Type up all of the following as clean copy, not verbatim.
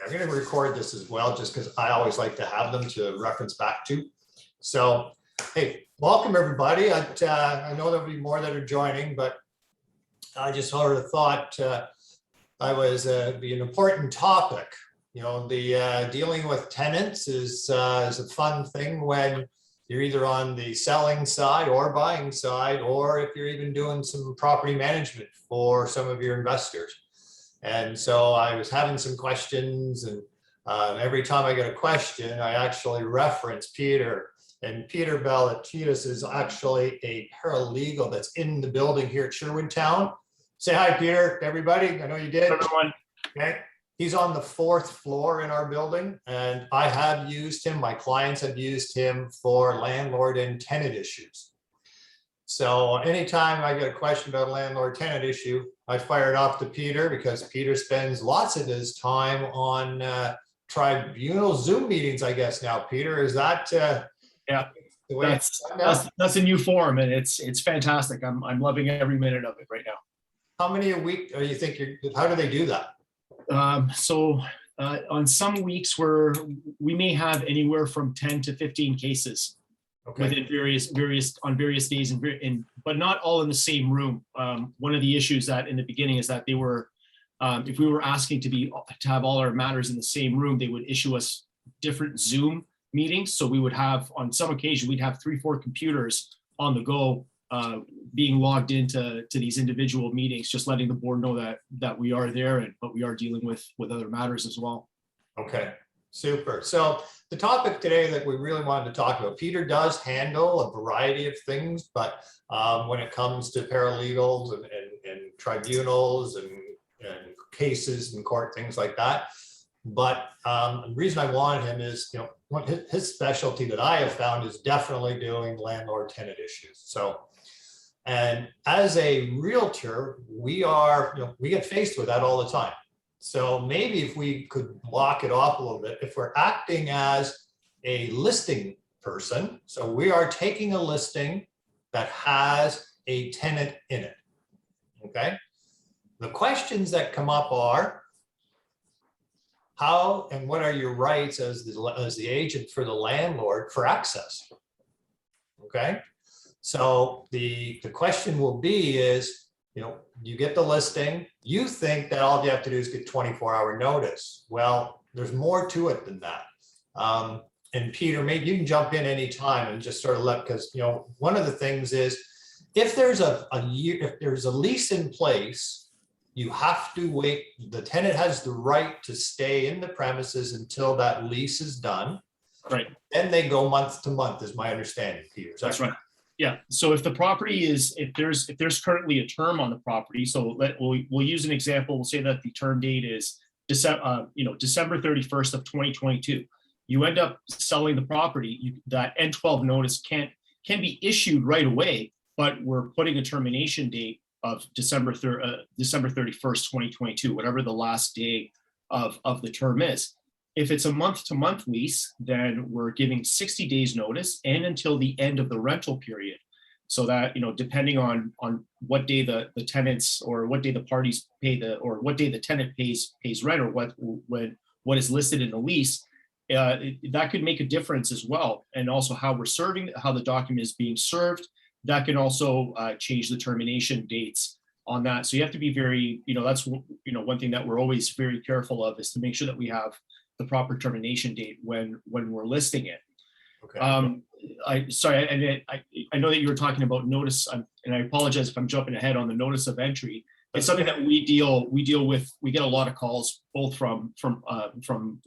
I'm going to record this as well, just because I always like to have them to reference back to. So, hey, welcome everybody. I know there'll be more that are joining, but I just sort of thought I was be an important topic. You know, the dealing with tenants is a fun thing when you're either on the selling side or buying side, or if you're even doing some property management for some of your investors. And so I was having some questions, and every time I get a question, I actually reference Peter. And Peter Ballatitas is actually a paralegal that's in the building here at Sherwood Town. Say hi, Peter, everybody. I know you did. Everyone. Okay. He's on the 4th floor in our building, and I have used him. My clients have used him for landlord and tenant issues. So anytime I get a question about a landlord tenant issue, I fire it off to Peter, because Peter spends lots of his time on tribunal Zoom meetings, I guess now. Peter, is that yeah, the way that's a new form, and it's fantastic. I'm loving every minute of it right now. How many a week do you think how do they do that? On some weeks where we may have anywhere from 10 to 15 cases. Okay. Within various days, but not all in the same room. One of the issues that in the beginning is that they were, if we were asking to have all our matters in the same room, they would issue us different Zoom meetings. So we would have, on some occasion, we'd have 3-4 computers on the go, being logged into these individual meetings, just letting the board know that we are there, but we are dealing with other matters as well. Okay. Super. So the topic today that we really wanted to talk about, Peter does handle a variety of things, but when it comes to paralegals and tribunals and cases in court, things like that. But the reason I wanted him is, you know, his specialty that I have found is definitely doing landlord tenant issues. So, and as a realtor, we get faced with that all the time. So maybe if we could block it off a little bit, if we're acting as a listing person, so we are taking a listing that has a tenant in it, okay? The questions that come up are, how and what are your rights as the agent for the landlord for access, okay? So the question will be is, you know, you get the listing, you think that all you have to do is get 24-hour notice. Well, there's more to it than that. And Peter, maybe you can jump in anytime and just sort of because, you know, one of the things is if there's if there's a lease in place, you have to wait. The tenant has the right to stay in the premises until that lease is done. Right. Then they go month to month, is my understanding, Peter. That's right. Yeah. So if the property is, if there's currently a term on the property, so we'll use an example. We'll say that the term date is December 31st of 2022. You end up selling the property. That N12 notice can be issued right away, but we're putting a termination date of December 31st, 2022, whatever the last day of the term is. If it's a month-to-month lease, then we're giving 60 days notice and until the end of the rental period. So that, you know, depending on what day the tenants or what day the parties pay or what day the tenant pays rent or what is listed in the lease, that could make a difference as well. And also how the document is being served, that can also change the termination dates on that. So you have to be very, you know, that's, you know, one thing that we're always very careful of is to make sure that we have the proper termination date when we're listing it. Okay. I know that you were talking about notice, and I apologize if I'm jumping ahead on the notice of entry. It's something that we deal with. We get a lot of calls both from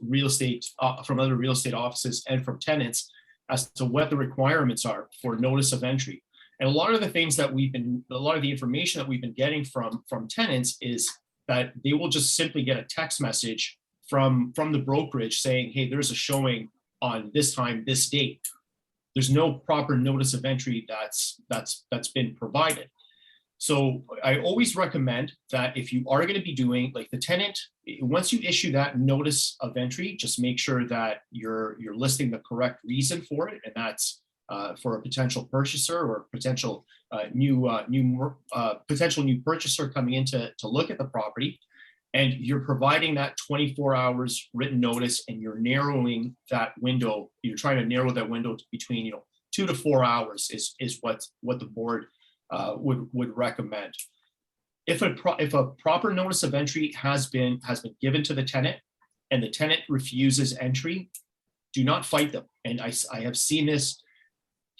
real estate, from other real estate offices and from tenants as to what the requirements are for notice of entry. And a lot of the things that a lot of the information that we've been getting from tenants is that they will just simply get a text message from the brokerage saying, hey, there's a showing on this time, this date. There's no proper notice of entry that's been provided. So I always recommend that if you are going to be doing, like, the tenant, once you issue that notice of entry, just make sure that you're listing the correct reason for it, and that's for a potential purchaser or potential new purchaser coming in to look at the property. and you're providing that 24 hours written notice, and you're narrowing that window. You're trying to narrow that window between 2 to 4 hours is what the board would recommend. If a proper notice of entry has been given to the tenant, and the tenant refuses entry, do not fight them. And I have seen this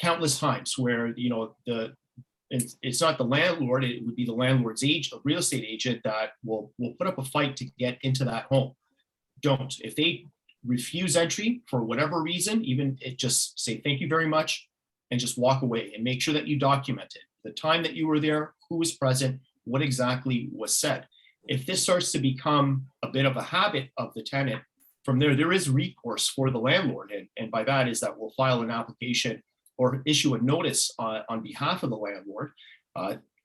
countless times where it's not the landlord, it would be the landlord's real estate agent that will put up a fight to get into that home. Don't. If they refuse entry for whatever reason, just say thank you very much and just walk away, and make sure that you document it. The time that you were there, who was present, what exactly was said. If this starts to become a bit of a habit of the tenant, from there is recourse for the landlord. And by that is that we'll file an application or issue a notice on behalf of the landlord,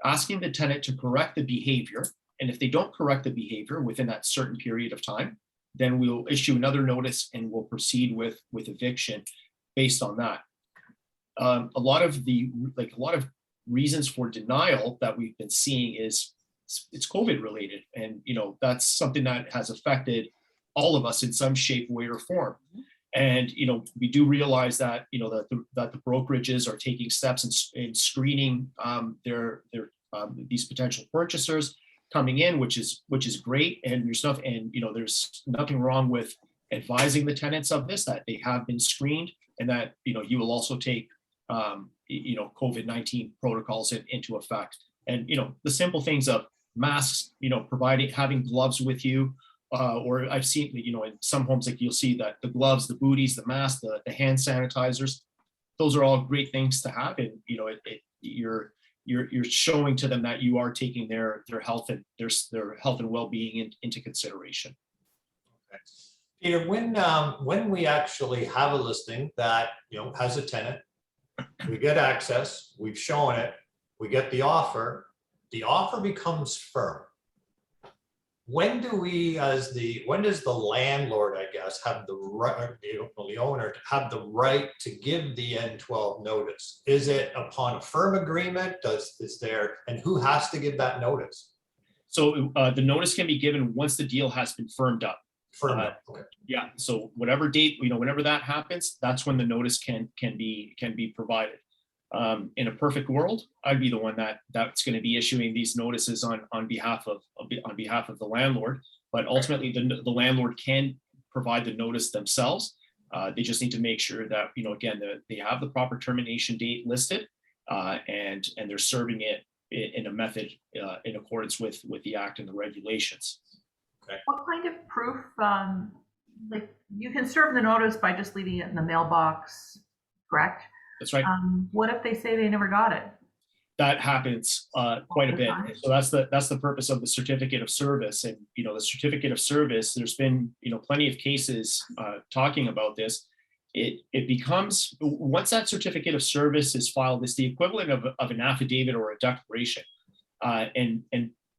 asking the tenant to correct the behavior. And if they don't correct the behavior within that certain period of time, then we'll issue another notice and we'll proceed with eviction based on that. A lot of reasons for denial that we've been seeing is it's COVID related. And, that's something that has affected all of us in some shape, way, or form. And, we do realize that, that the brokerages are taking steps in screening these potential purchasers coming in, which is great. And there's nothing wrong with advising the tenants of this, that they have been screened, and that, you will also take, COVID-19 protocols into effect. And, the simple things of masks, having gloves with you, or I've seen, in some homes, like you'll see that the gloves, the booties, the mask, the hand sanitizers, those are all great things to have. And, you're showing to them that you are taking their health and their health and well-being into consideration. Okay. Peter, when we actually have a listing that, has a tenant, we get access, we've shown it, we get the offer becomes firm. When does the landlord, I guess, have the right, the owner, to have the right to give the N12 notice? Is it upon a firm agreement? And who has to give that notice? So the notice can be given once the deal has been firmed up. Okay. Yeah. So whatever date, whenever that happens, that's when the notice can be provided. In a perfect world, I'd be the one that's going to be issuing these notices on behalf of the landlord. But ultimately, the landlord can provide the notice themselves. They just need to make sure that again they have the proper termination date listed, and they're serving it in a method in accordance with the act and the regulations. Okay. What kind of proof? Like you can serve the notice by just leaving it in the mailbox, correct? That's right. What if they say they never got it? That happens quite a bit. So that's the purpose of the certificate of service. And the certificate of service, there's been plenty of cases talking about this. It becomes, once that certificate of service is filed, it's the equivalent of an affidavit or a declaration, and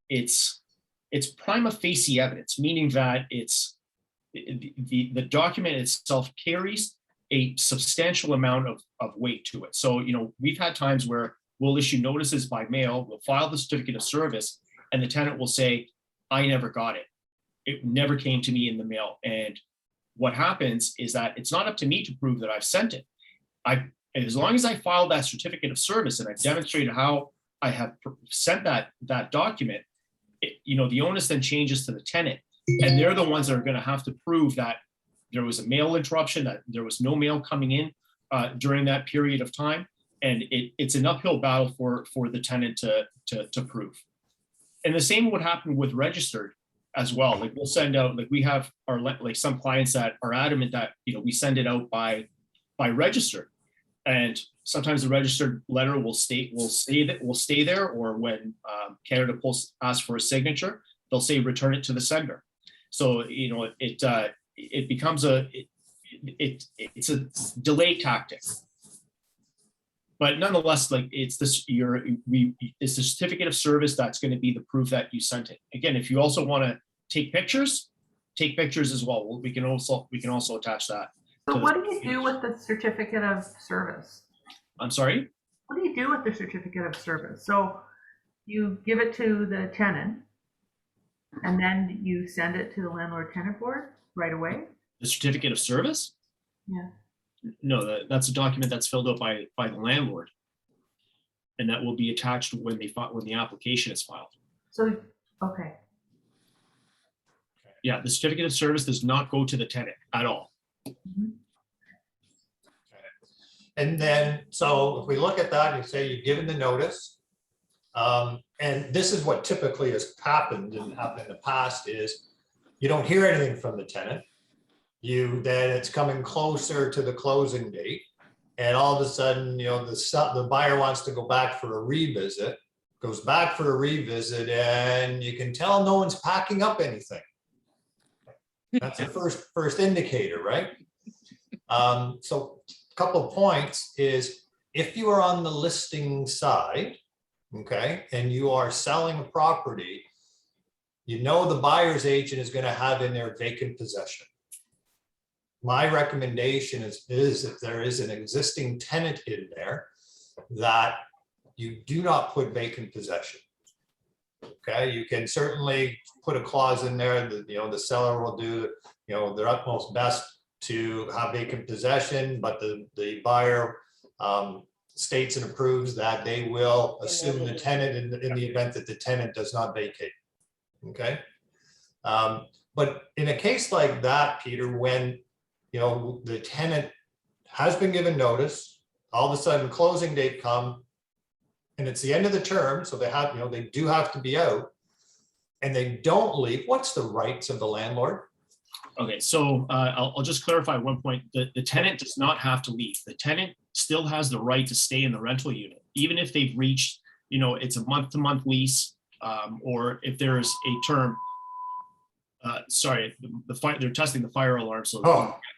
it's prima facie evidence, meaning that the document itself carries a substantial amount of weight to it. So, we've had times where we'll issue notices by mail, we'll file the certificate of service, and the tenant will say, I never got it. It never came to me in the mail. And what happens is that it's not up to me to prove that I've sent it. As long as I filed that certificate of service and I've demonstrated how I have sent that document, the onus then changes to the tenant. And they're the ones that are going to have to prove that there was a mail interruption, that there was no mail coming in during that period of time. And it's an uphill battle for the tenant to prove. And the same would happen with registered as well. Like we'll send out, like we have some clients that are adamant that, we send it out by registered. And sometimes the registered letter will stay there, or when Canada Post asks for a signature, they'll say return it to the sender. So it becomes it's a delay tactic. But nonetheless, it's the certificate of service that's going to be the proof that you sent it. Again, if you also want to take pictures as well. We can also attach that. So what do you do with the certificate of service? I'm sorry? What do you do with the certificate of service? So you give it to the tenant, And then you send it to the landlord tenant board right away? The certificate of service? Yeah. No, that's a document that's filled out by the landlord. And that will be attached when when the application is filed. So, okay. Yeah, the certificate of service does not go to the tenant at all. Mhm. And then, so if we look at that, you say you've given the notice. And this is what typically has happened in the past is you don't hear anything from the tenant. Then it's coming closer to the closing date. And all of a sudden, the buyer wants to go back for a revisit, goes back for a revisit, and you can tell no one's packing up anything. That's the first indicator, right? So a couple of points is if you are on the listing side, okay, and you are selling a property, the buyer's agent is going to have in there vacant possession. My recommendation is if there is an existing tenant in there, that you do not put vacant possession. Okay, you can certainly put a clause in there that, the seller will do, their utmost best to have vacant possession, but the buyer states and approves that they will assume the tenant in the event that the tenant does not vacate. Okay. But in a case like that, Peter, when the tenant has been given notice, all of a sudden closing date come, and it's the end of the term, so they do have to be out, and they don't leave. What's the rights of the landlord? Okay, so I'll just clarify one point. The tenant does not have to leave. The tenant still has the right to stay in the rental unit, even if they've reached, it's a month-to-month lease, or if there's a term. Sorry, they're testing the fire alarm, so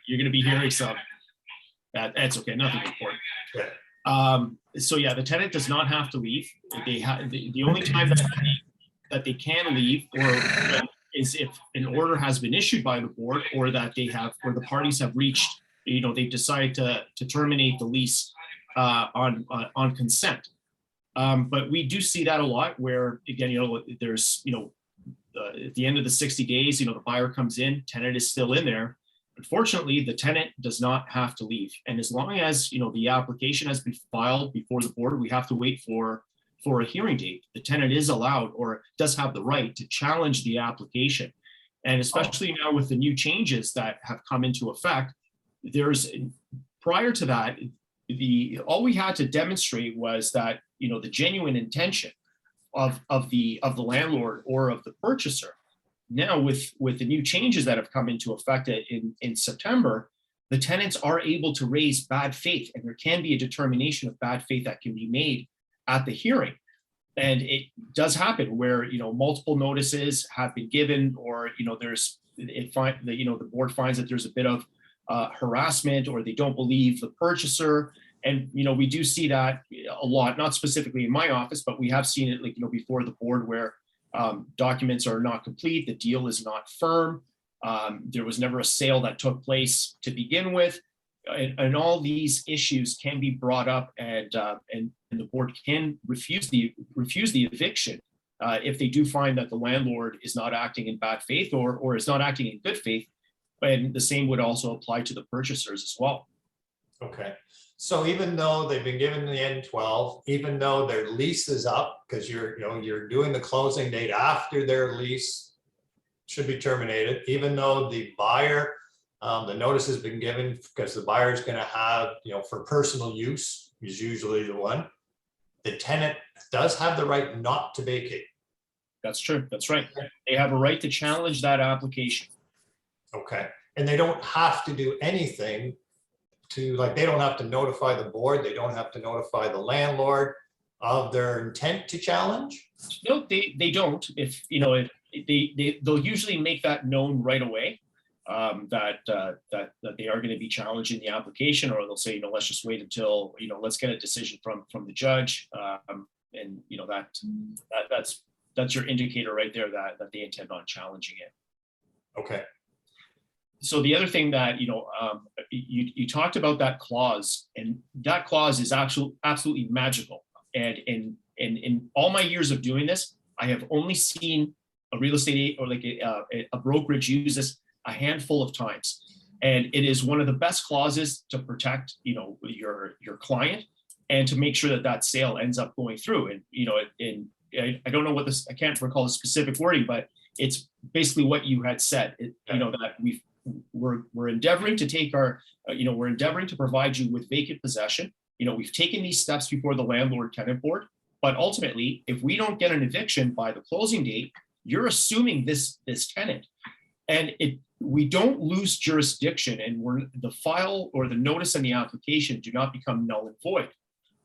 you're going to be hearing some. That's okay, nothing important. Okay. So yeah, the tenant does not have to leave. They have the only time that they can leave is if an order has been issued by the board, or that the parties have reached, they've decided to terminate the lease on consent. But we do see that a lot where, again, there's, at the end of the 60 days, the buyer comes in, tenant is still in there. Unfortunately, the tenant does not have to leave. And as long as, the application has been filed before the board, we have to wait for a hearing date. The tenant is allowed, or does have the right, to challenge the application. And especially now with the new changes that have come into effect, prior to that, all we had to demonstrate was that, the genuine intention of the landlord or of the purchaser. Now with the new changes that have come into effect in September, the tenants are able to raise bad faith, and there can be a determination of bad faith that can be made at the hearing. And it does happen where, multiple notices have been given, or, the board finds that there's a bit of harassment, or they don't believe the purchaser. And, we do see that a lot, not specifically in my office, but we have seen it before the board where documents are not complete, the deal is not firm, there was never a sale that took place to begin with, and all these issues can be brought up, and the board can refuse the eviction if they do find that the landlord is not acting in bad faith or is not acting in good faith. And the same would also apply to the purchasers as well. Okay. So even though they've been given the N12, even though their lease is up, because you're doing the closing date after their lease should be terminated, even though the buyer, the notice has been given because the buyer is going to have, for personal use is usually the one, the tenant does have the right not to vacate. That's true. That's right. They have a right to challenge that application. Okay. And they don't have to do anything they don't have to notify the board. They don't have to notify the landlord of their intent to challenge. No, they don't. If they'll usually make that known right away, that they are going to be challenging the application, or they'll say, let's just wait until, let's get a decision from the judge. And that's your indicator right there that they intend on challenging it. Okay. So the other thing that, you talked about that clause, and that clause is absolutely magical. And in all my years of doing this, I have only seen real estate or like a brokerage uses a handful of times. And it is one of the best clauses to protect, your client and to make sure that that sale ends up going through. And, I don't know what this, I can't recall the specific wording, but it's basically what you had said, that we're endeavoring to take we're endeavoring to provide you with vacant possession. We've taken these steps before the landlord tenant board, but ultimately, if we don't get an eviction by the closing date, you're assuming this tenant, and we don't lose jurisdiction, and the file or the notice and the application do not become null and void.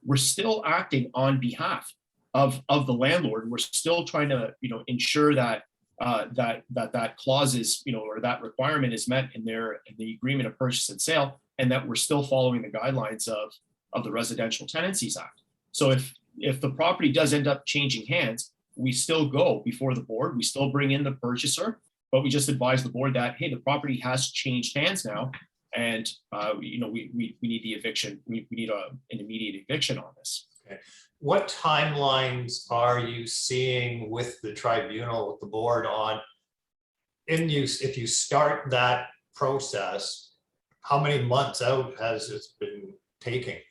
We're still acting on behalf of the landlord. We're still trying to ensure that that clause is or that requirement is met in the agreement of purchase and sale, and that we're still following the guidelines of the Residential Tenancies Act. So if the property does end up changing hands, we still go before the board. We still bring in the purchaser, but we just advise the board that, hey, the property has changed hands now, and we need the eviction. We need an immediate eviction on this. Okay. What timelines are you seeing with the tribunal, with the board on if you start that process, how many months out has it been taking?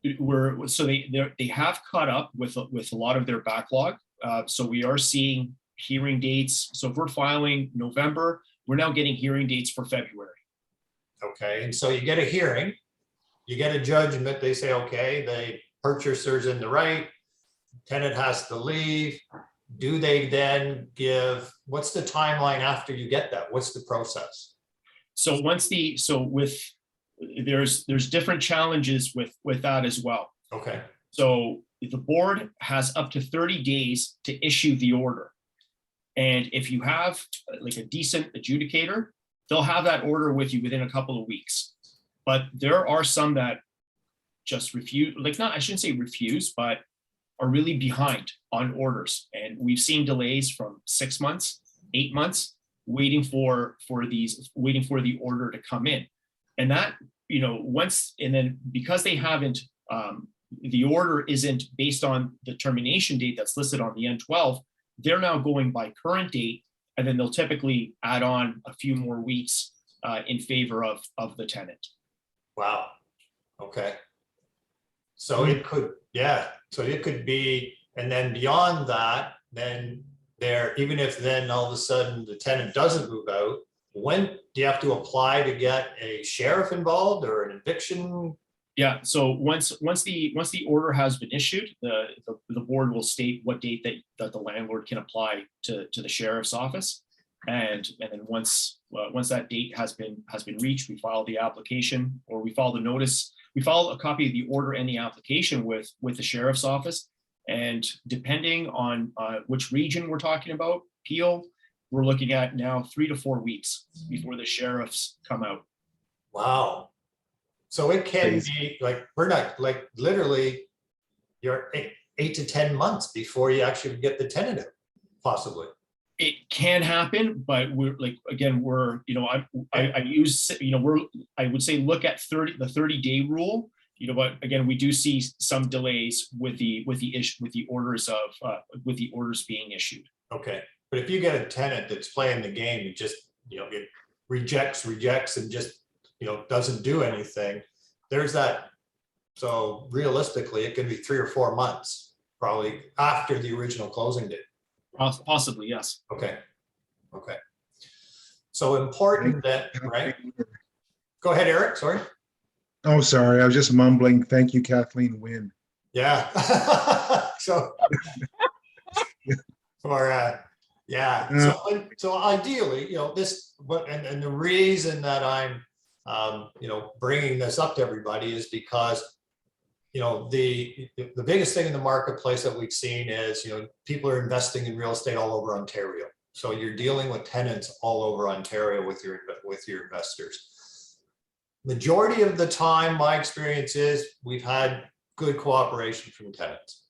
They have caught up with a lot of their backlog. So we are seeing hearing dates. So if we're filing November, we're now getting hearing dates for February. Okay, and so you get a hearing, you get a judgment, they say, okay, the purchaser's in the right, tenant has to leave. Do they then what's the timeline after you get that? What's the process? So there's different challenges with that as well. Okay. So the board has up to 30 days to issue the order. And if you have like a decent adjudicator, they'll have that order with you within a couple of weeks. But there are some that just refuse, I shouldn't say refuse, but are really behind on orders. And we've seen delays from 6 months, 8 months, waiting for the order to come in. And that, because they haven't, the order isn't based on the termination date that's listed on the N12, they're now going by current date, and then they'll typically add on a few more weeks in favor of the tenant. Wow. Okay. So it could, so it could be, and then beyond that, then even if then all of a sudden the tenant doesn't move out, when do you have to apply to get a sheriff involved or an eviction? Yeah, so once the order has been issued, the board will state what date that the landlord can apply to the sheriff's office, and then once that date has been reached, we file the application, or we file the notice. We file a copy of the order and the application with the sheriff's office, and depending on which region we're talking about, Peel, we're looking at now 3 to 4 weeks before the sheriffs come out. Wow. So it can be we're not literally you're 8 to 10 months before you actually get the tenant out, possibly. It can happen, but we're I would say look at the 30-day rule, but again, we do see some delays with the orders being issued. Okay. But if you get a tenant that's playing the game, it just, it rejects and just, doesn't do anything, there's that. So realistically, it can be 3 or 4 months, probably after the original closing date. Possibly, yes. Okay. Okay. So important that, right? Go ahead, Eric, sorry. Oh, sorry, I was just mumbling. Thank you, Kathleen Wynn. Yeah. So, so ideally, and the reason that I'm, bringing this up to everybody is because, the biggest thing in the marketplace that we've seen is, people are investing in real estate all over Ontario. So you're dealing with tenants all over Ontario with your investors. Majority of the time, my experience is we've had good cooperation from tenants.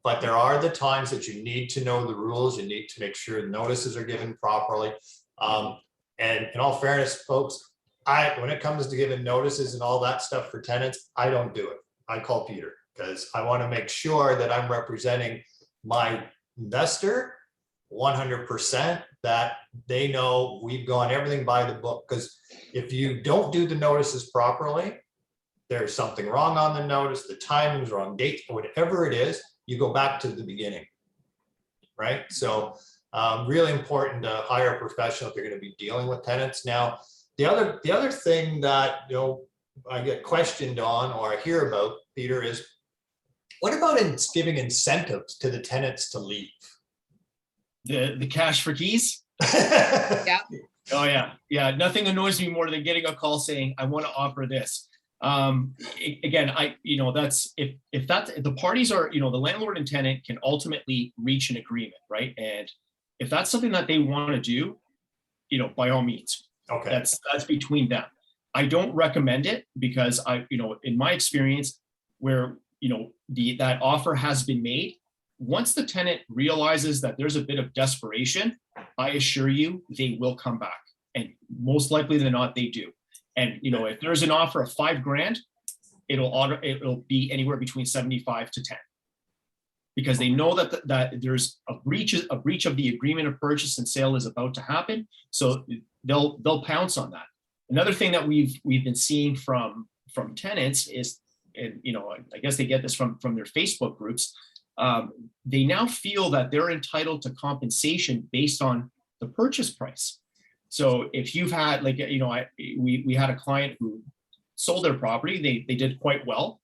But there are the times that you need to know the rules. You need to make sure the notices are given properly. And in all fairness, folks, when it comes to giving notices and all that stuff for tenants, I don't do it. I call Peter because I want to make sure that I'm representing my investor 100% that they know we've gone everything by the book. Because if you don't do the notices properly, there's something wrong on the notice, the timing's wrong, date, whatever it is, you go back to the beginning. Right? So really important to hire a professional if you're going to be dealing with tenants. Now, the other thing that, you know, I get questioned on or I hear about, Peter, is what about giving incentives to the tenants to leave? The cash for keys. Yeah. Oh yeah, yeah. Nothing annoys me more than getting a call saying, I want to offer this. Again, that's if the parties are, the landlord and tenant can ultimately reach an agreement, right? And if that's something that they want to do, by all means, Okay. that's between them. I don't recommend it because in my experience, where that offer has been made, once the tenant realizes that there's a bit of desperation, I assure you they will come back, and most likely than not they do. And if there's an offer of $5,000, it'll be anywhere between 75 to 10, because they know that there's a breach of the agreement of purchase and sale is about to happen. So they'll pounce on that. Another thing that we've been seeing from tenants is, and I guess they get this from their Facebook groups. They now feel that they're entitled to compensation based on the purchase price. So if you've had, like, we had a client who sold their property, they did quite well.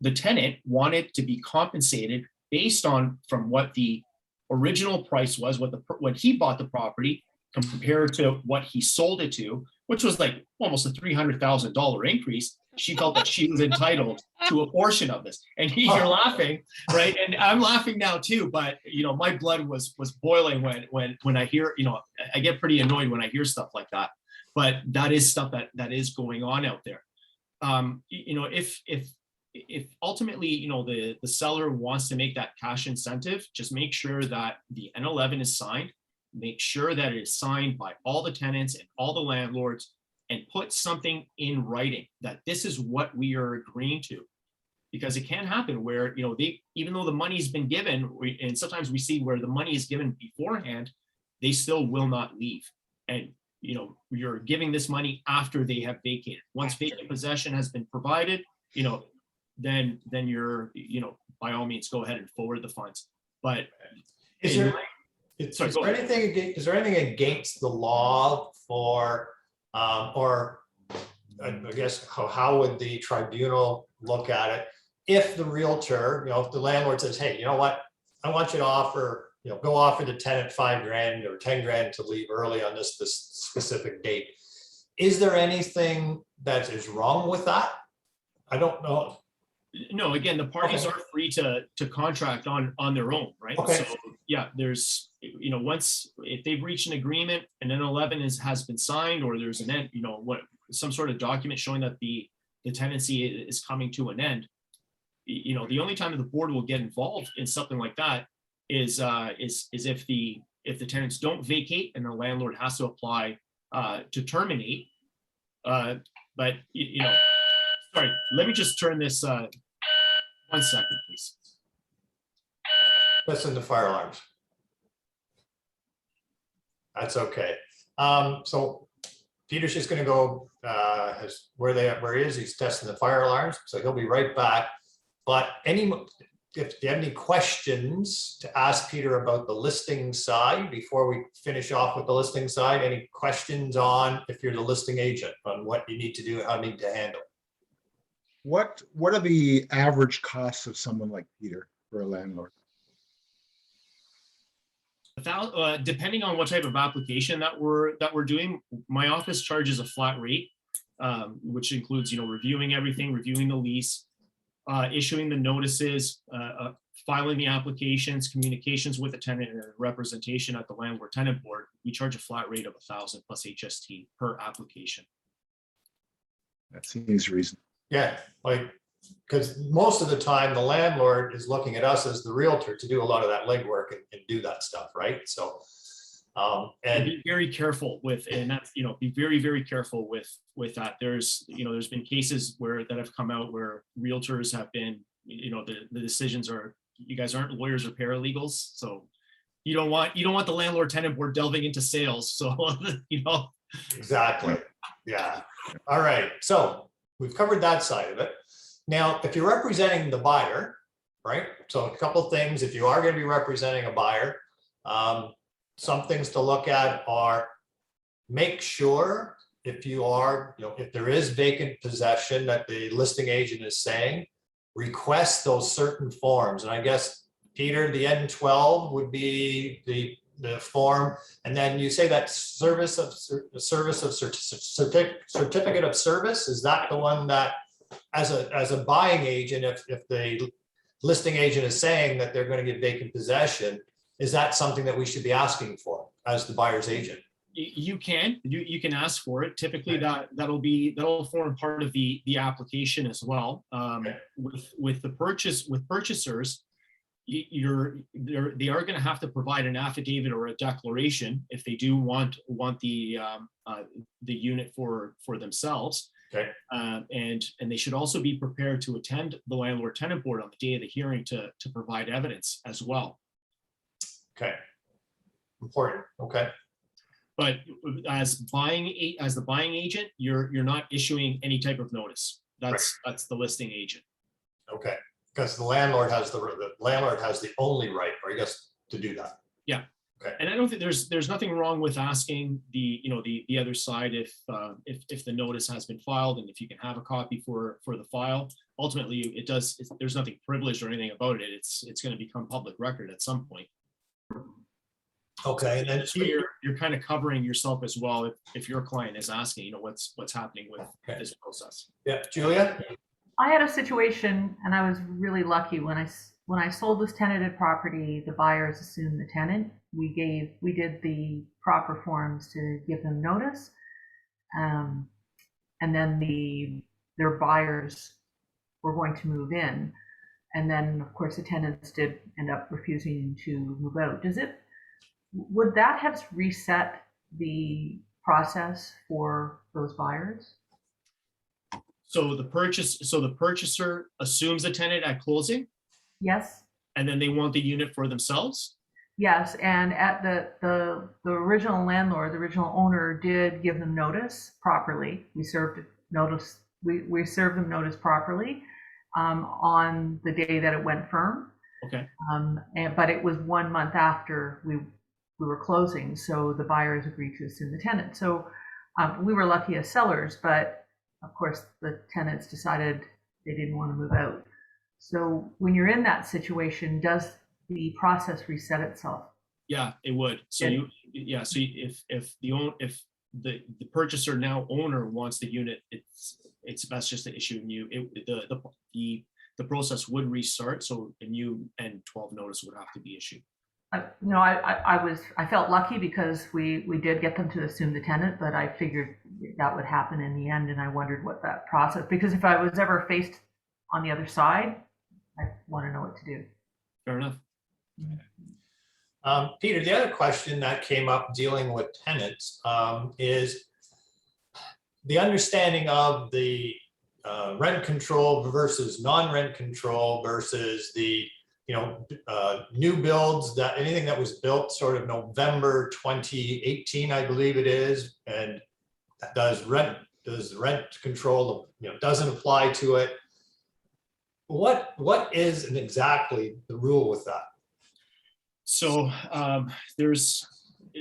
The tenant wanted to be compensated based on from what the original price was, what he bought the property compared to what he sold it to, which was like almost a $300,000 increase. She felt that she was entitled to a portion of this. And you're laughing, right? And I'm laughing now too, but my blood was boiling when I hear, I get pretty annoyed when I hear stuff like that. But that is stuff that is going on out there. If ultimately, the seller wants to make that cash incentive, just make sure that the N11 is signed, make sure that it is signed by all the tenants and all the landlords, and put something in writing that this is what we are agreeing to. Because it can happen where, even though the money's been given, and sometimes we see where the money is given beforehand, they still will not leave. And, you're giving this money after they have vacated. Once vacant possession has been provided, then you're, by all means, go ahead and forward the funds. But is there anything against the law for, or I guess how would the tribunal look at it if the realtor, if the landlord says, hey, you know what, I want you to offer, go offer the tenant $5,000 or $10,000 to leave early on this specific date. Is there anything that is wrong with that? I don't know. No, again, the parties are free to contract on their own, right? Okay. So yeah, there's, once, if they've reached an agreement and N11 has been signed, or there's an end, some sort of document showing that the tenancy is coming to an end, the only time that the board will get involved in something like that is if the tenants don't vacate and the landlord has to apply to terminate. But sorry, let me just turn this 1 second, please. Listen to fire alarms. That's okay. So Peter's just going to go where he is. He's testing the fire alarms, so he'll be right back. But if you have any questions to ask Peter about the listing side before we finish off with the listing side, any questions on, if you're the listing agent, on what you need to do, how you need to handle? What are the average costs of someone like Peter for a landlord? Depending on what type of application that we're doing, my office charges a flat rate, which includes, reviewing everything, reviewing the lease, issuing the notices, filing the applications, communications with the tenant, and representation at the landlord tenant board. We charge a flat rate of $1,000 plus HST per application. That seems reasonable. Yeah, because most of the time the landlord is looking at us as the realtor to do a lot of that legwork and do that stuff, right? So, and be very careful with, and that's, be very, very careful with that. There's been cases that have come out where realtors have been, the decisions are, you guys aren't lawyers or paralegals, so you don't want the landlord tenant board delving into sales. So, Exactly. Yeah. All right. So we've covered that side of it. Now, if you're representing the buyer, right? So a couple of things, if you are going to be representing a buyer, some things to look at are make sure if you are, if there is vacant possession that the listing agent is saying, request those certain forms. And I guess, Peter, the N12 would be the form. And then you say that certificate of service, is that the one that as a buying agent, if the listing agent is saying that they're going to get vacant possession, is that something that we should be asking for as the buyer's agent? you can ask for it. Typically that'll form part of the application as well. With purchasers, they are going to have to provide an affidavit or a declaration if they do want the unit for themselves. Okay. And they should also be prepared to attend the landlord tenant board on the day of the hearing to provide evidence as well. Okay. Important. Okay. But as the buying agent, you're not issuing any type of notice. That's the listing agent. Okay. Because the landlord has the only right, I guess, to do that. Yeah. Okay. And I don't think there's nothing wrong with asking the other side if the notice has been filed and if you can have a copy for the file. Ultimately, there's nothing privileged or anything about it. It's going to become public record at some point. Okay. And then So you're kind of covering yourself as well if your client is asking, what's happening with this process. Yeah, Julia. I had a situation, and I was really lucky when I sold this tenanted property. The buyers assumed the tenant. We did the proper forms to give them notice, and then their buyers were going to move in, and then of course the tenants did end up refusing to move out. Would that have reset the process for those buyers? So the purchaser assumes a tenant at closing, Yes. and then they want the unit for themselves. Yes, and at the original landlord, the original owner did give them notice properly. We served notice. We served them notice properly on the day that it went firm. Okay. But it was 1 month after we were closing, so the buyers agreed to assume the tenant. So we were lucky as sellers, but of course the tenants decided they didn't want to move out. So when you're in that situation, does the process reset itself? Yeah, it would. So if the purchaser, now owner, wants the unit, it's best just to issue a new. The process would restart. So a new N12 notice would have to be issued. I felt lucky because we did get them to assume the tenant, but I figured that would happen in the end, and I wondered what that process, because if I was ever faced on the other side, I want to know what to do. Fair enough. Peter, the other question that came up dealing with tenants is the understanding of the rent control versus non-rent control versus the new builds, that anything that was built sort of November 2018, I believe it is, and does rent control, doesn't apply to it. What is exactly the rule with that? So there's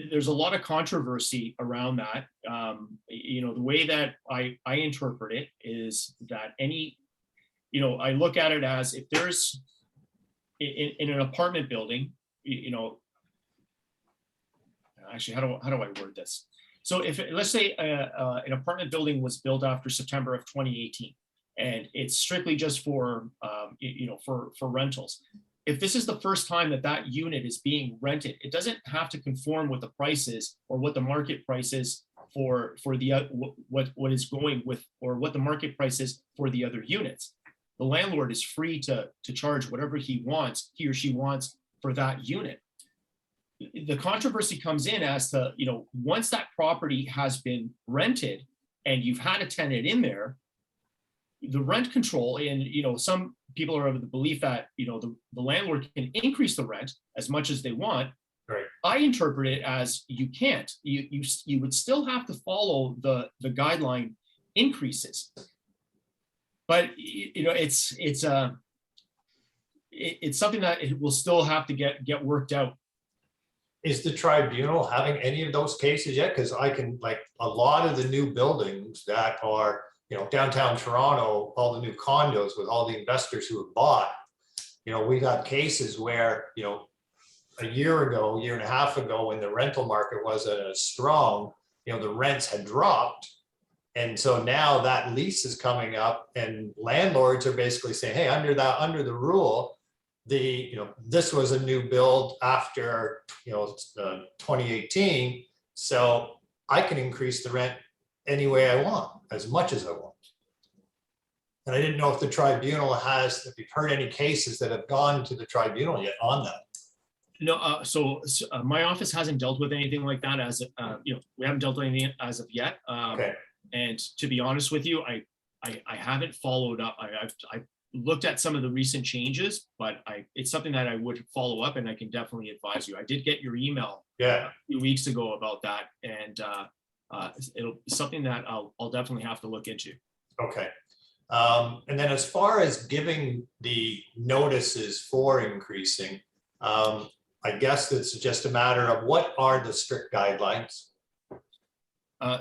a lot of controversy around that. The way that I interpret it is that I look at it as if there's in an apartment building, actually, how do I word this? So if let's say an apartment building was built after September of 2018, and it's strictly just for rentals. If this is the first time that unit is being rented, it doesn't have to conform with the prices or what the market price is for the what is going with, or what the market price is for the other units. The landlord is free to charge whatever he or she wants for that unit. The controversy comes in as to, once that property has been rented and you've had a tenant in there, the rent control, and some people are of the belief that the landlord can increase the rent as much as they want, Right. I interpret it as you can't. You would still have to follow the guideline increases. But it's something that it will still have to get worked out. Is the tribunal having any of those cases yet? Because I can, like, a lot of the new buildings that are, downtown Toronto, all the new condos with all the investors who have bought, we've had cases where, a year ago, year and a half ago, when the rental market wasn't as strong, the rents had dropped. And so now that lease is coming up and landlords are basically saying, hey, under the rule, this was a new build after, 2018. So I can increase the rent any way I want, as much as I want. And I didn't know if the tribunal if you've heard any cases that have gone to the tribunal yet on that. No, so my office hasn't dealt with anything like that we haven't dealt with anything as of yet. Okay. And to be honest with you, I haven't followed up. I've looked at some of the recent changes, but it's something that I would follow up, and I can definitely advise you. I did get your email Yeah. a few weeks ago about that, and it'll be something that I'll definitely have to look into. Okay. And then as far as giving the notices for increasing, I guess it's just a matter of what are the strict guidelines?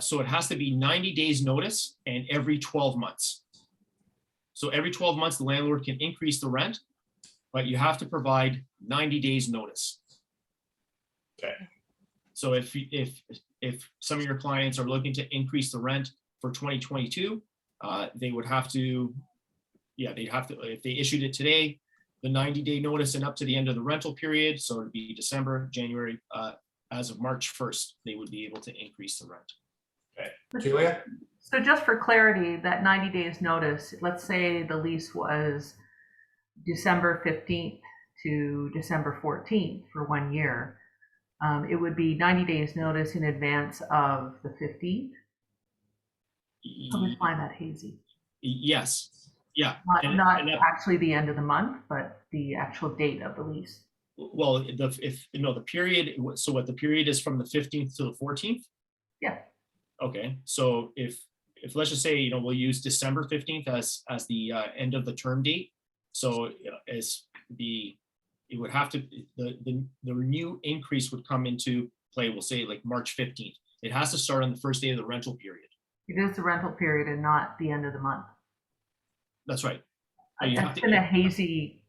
So it has to be 90 days notice and every 12 months. So every 12 months, the landlord can increase the rent, but you have to provide 90 days notice. Okay. So if some of your clients are looking to increase the rent for 2022, they would have to, they'd have to, if they issued it today, the 90-day notice and up to the end of the rental period, so it'd be December, January, as of March 1st, they would be able to increase the rent. Okay. Julia? So just for clarity, that 90 days notice, let's say the lease was December 15th to December 14th for 1 year. It would be 90 days notice in advance of the 15th. I always find that hazy. Yes. Yeah. Not actually the end of the month, but the actual date of the lease. Well, the period, so what the period is from the 15th to the 14th? Yeah. Okay, so if let's just say, we'll use December 15th as the end of the term date. So it would have to, the new increase would come into play, we'll say like March 15th. It has to start on the first day of the rental period. It is the rental period and not the end of the month. That's right. That's been a hazy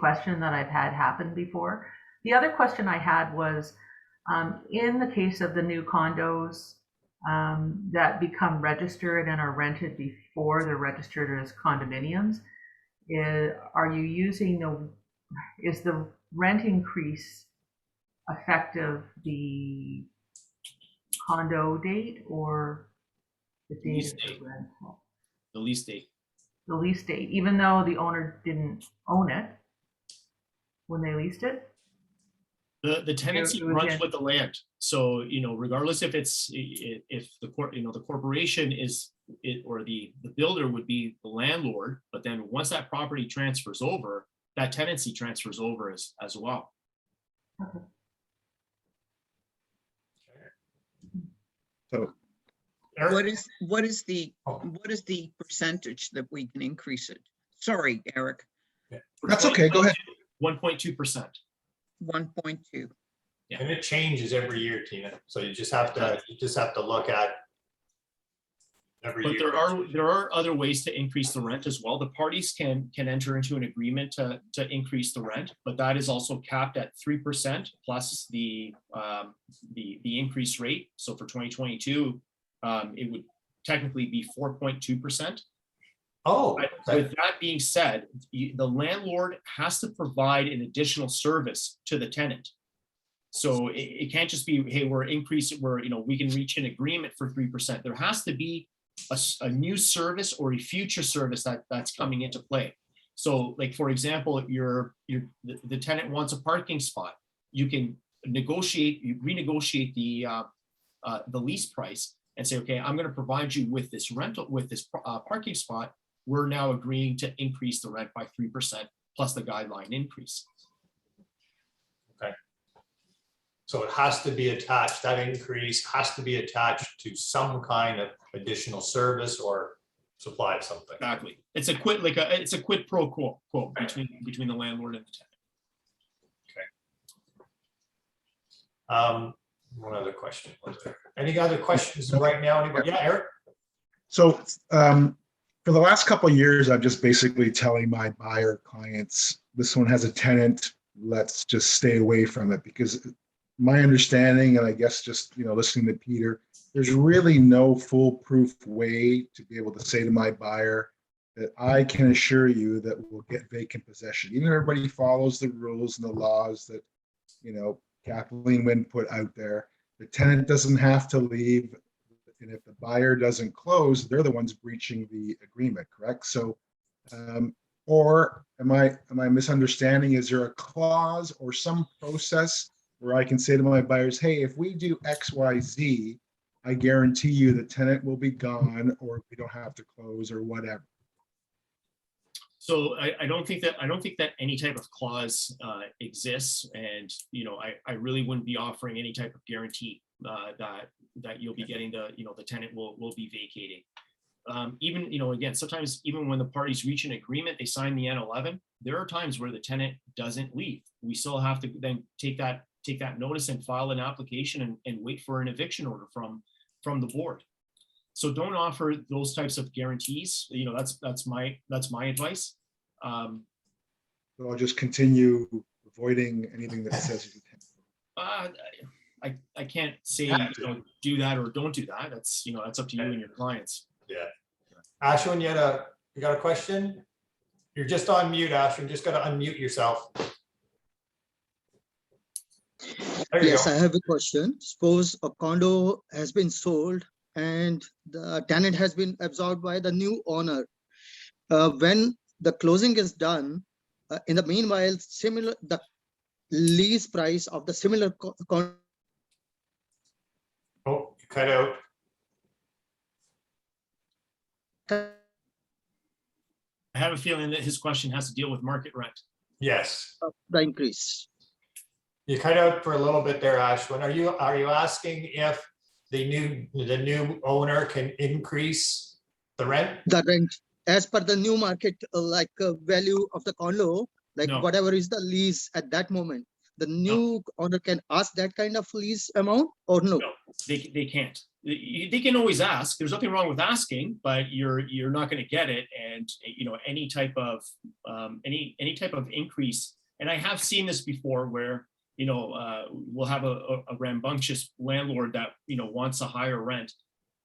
question that I've had happen before. The other question I had was, in the case of the new condos that become registered and are rented before they're registered as condominiums, is the rent increase effective the condo date or the date of the rental? The lease date. The lease date, even though the owner didn't own it when they leased it? The tenancy runs with the land. So, regardless if the corporation or the builder would be the landlord, but then once that property transfers over, that tenancy transfers over as well. Okay. So What is the percentage that we can increase it? Sorry, Eric. that's okay. Go ahead. 1.2%. 1.2. Yeah. And it changes every year, Tina. So you just have to look at every year. But there are other ways to increase the rent as well. The parties can enter into an agreement to increase the rent, but that is also capped at 3% plus the increase rate. So for 2022, it would technically be 4.2%. Oh, okay. With that being said, the landlord has to provide an additional service to the tenant. So it can't just be, hey, we can reach an agreement for 3%. There has to be a new service or a future service that's coming into play. So, like, for example, the tenant wants a parking spot. You can renegotiate the lease price and say, okay, I'm going to provide you with this parking spot. We're now agreeing to increase the rent by 3% plus the guideline increase. Okay. So it has to be attached, that increase has to be attached to some kind of additional service or supply of something. Exactly. It's a quid pro quo quote between the landlord and the tenant. One other question was there. Any other questions right now? Anybody? Yeah, Eric? So for the last couple of years, I'm just basically telling my buyer clients, this one has a tenant, let's just stay away from it, because my understanding, and I guess just, listening to Peter, there's really no foolproof way to be able to say to my buyer that I can assure you that we'll get vacant possession. Even if everybody follows the rules and the laws that, Kathleen Wynn put out there, the tenant doesn't have to leave. And if the buyer doesn't close, they're the ones breaching the agreement, correct? So, or am I misunderstanding? Is there a clause or some process where I can say to my buyers, hey, if we do X, Y, Z, I guarantee you the tenant will be gone, or we don't have to close or whatever. So I don't think that any type of clause exists, and I really wouldn't be offering any type of guarantee that you'll be getting the tenant will be vacating. Even again, sometimes even when the parties reach an agreement, they sign the N11. There are times where the tenant doesn't leave. We still have to then take that notice and file an application and wait for an eviction order from the board. So don't offer those types of guarantees. That's my advice. So I'll just continue avoiding anything that says. I can't say do that or don't do that. That's up to you and your clients. Yeah. Ashwin, you got a question? You're just on mute, Ashwin. Just got to unmute yourself. Yes, I have a question. Suppose a condo has been sold and the tenant has been absorbed by the new owner. When the closing is done, in the meanwhile, the lease price of the similar condo. Oh, you cut out. I have a feeling that his question has to deal with market rent. Yes. The increase. You cut out for a little bit there, Ashwin. Are you asking if the new owner can increase the rent? The rent as per the new market, value of the condo, No. whatever is the lease at that moment, the new owner can ask that kind of lease amount or no? No, they can't. They can always ask. There's nothing wrong with asking, but you're not going to get it. And any type of increase. And I have seen this before where we'll have a rambunctious landlord that wants a higher rent,